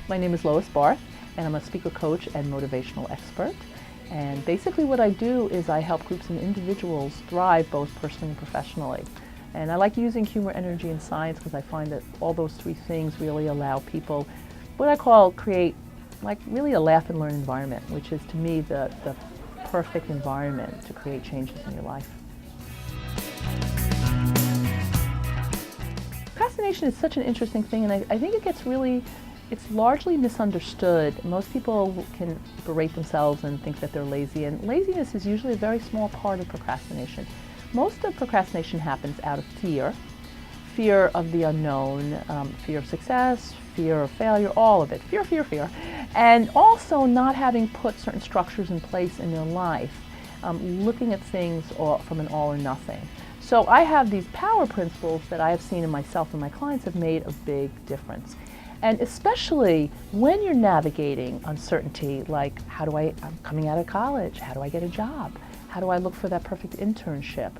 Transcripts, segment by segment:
My name is Louis Barth, and I'm a speaker coach and motivational expert. And basically what I do is I help groups and individuals thrive both personally and professionally. And I like using humor, energy, and science because I find that all those three things really allow people what I call create like really a laugh and learn environment, which is to me the perfect environment to create changes in your life. Procrastination is such an interesting thing, and I think it's largely misunderstood. Most people can berate themselves and think that they're lazy, and laziness is usually a very small part of procrastination. Most of procrastination happens out of fear of the unknown, fear of success, fear of failure, all of it, fear. And also not having put certain structures in place in your life, looking at things from an all or nothing. So I have these power principles that I have seen in myself and my clients have made a big difference. And especially when you're navigating uncertainty, like I'm coming out of college, how do I get a job? How do I look for that perfect internship?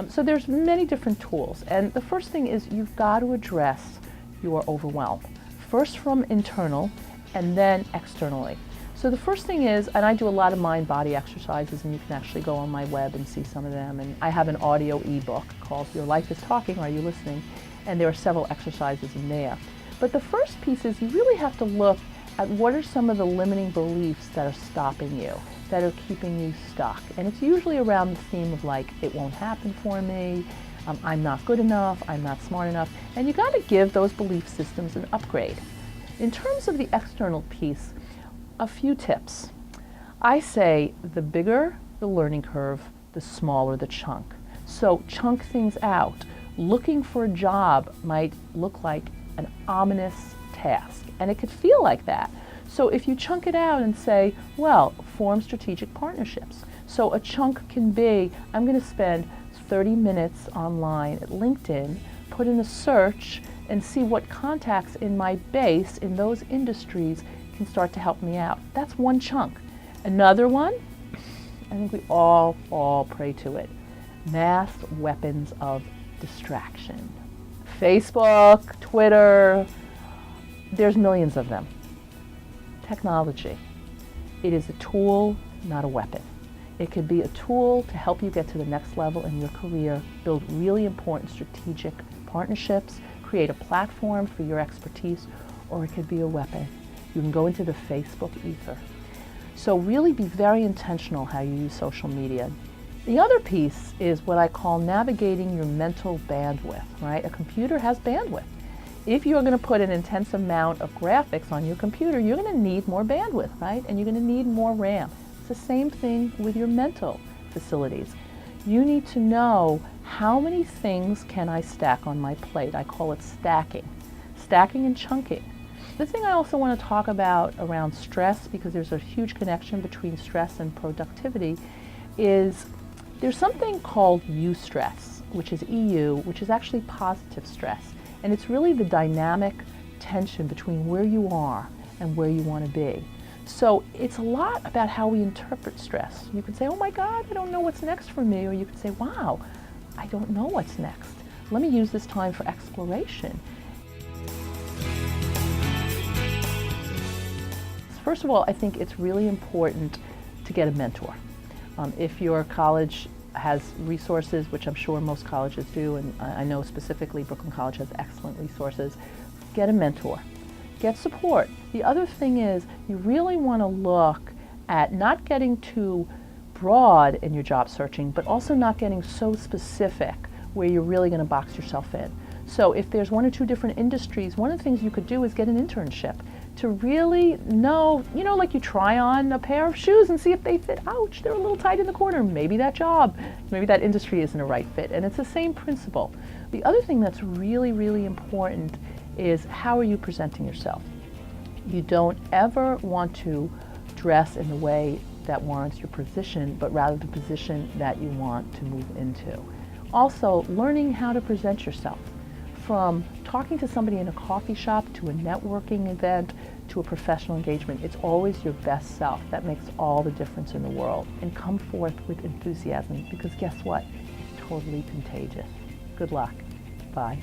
So there's many different tools. And the first thing is you've got to address your overwhelm. First from internal and then externally. So the first thing is, and I do a lot of mind-body exercises, and you can actually go on my web and see some of them. And I have an audio ebook called Your Life is Talking, Are You Listening? And there are several exercises in there. But the first piece is you really have to look at what are some of the limiting beliefs that are stopping you, that are keeping you stuck. And it's usually around the theme of like, it won't happen for me, I'm not good enough, I'm not smart enough. And you got to give those belief systems an upgrade. In terms of the external piece, a few tips. I say the bigger the learning curve, the smaller the chunk. So chunk things out. Looking for a job might look like an ominous task, and it could feel like that. So if you chunk it out and say, well, form strategic partnerships. So a chunk can be, I'm going to spend 30 minutes online at LinkedIn, put in a search, and see what contacts in my base in those industries can start to help me out. That's one chunk. Another one, I think we all pray to it, mass weapons of distraction. Facebook, Twitter, there's millions of them. Technology. It is a tool, not a weapon. It could be a tool to help you get to the next level in your career, build really important strategic partnerships, create a platform for your expertise, or it could be a weapon. You can go into the Facebook ether. So really be very intentional how you use social media. The other piece is what I call navigating your mental bandwidth, right? A computer has bandwidth. If you're going to put an intense amount of graphics on your computer, you're going to need more bandwidth, right? And you're going to need more RAM. It's the same thing with your mental facilities. You need to know how many things can I stack on my plate. I call it stacking and chunking. The thing I also want to talk about around stress, because there's a huge connection between stress and productivity, is there's something called eustress, which is EU, which is actually positive stress. And it's really the dynamic tension between where you are and where you want to be. So it's a lot about how we interpret stress. You could say, oh my God, I don't know what's next for me. Or you could say, wow, I don't know what's next. Let me use this time for exploration. First of all, I think it's really important to get a mentor. If your college has resources, which I'm sure most colleges do, and I know specifically Brooklyn College has excellent resources, get a mentor, get support. The other thing is you really want to look at not getting too broad in your job searching, but also not getting so specific where you're really going to box yourself in. So if there's one or two different industries, one of the things you could do is get an internship to really know, like you try on a pair of shoes and see if they fit. Ouch, they're a little tight in the corner. Maybe that job, maybe that industry isn't a right fit. And it's the same principle. The other thing that's really, really important is how are you presenting yourself? You don't ever want to dress in the way that warrants your position, but rather the position that you want to move into. Also, learning how to present yourself. From talking to somebody in a coffee shop to a networking event to a professional engagement, it's always your best self. That makes all the difference in the world. And come forth with enthusiasm, because guess what? It's totally contagious. Good luck. Bye.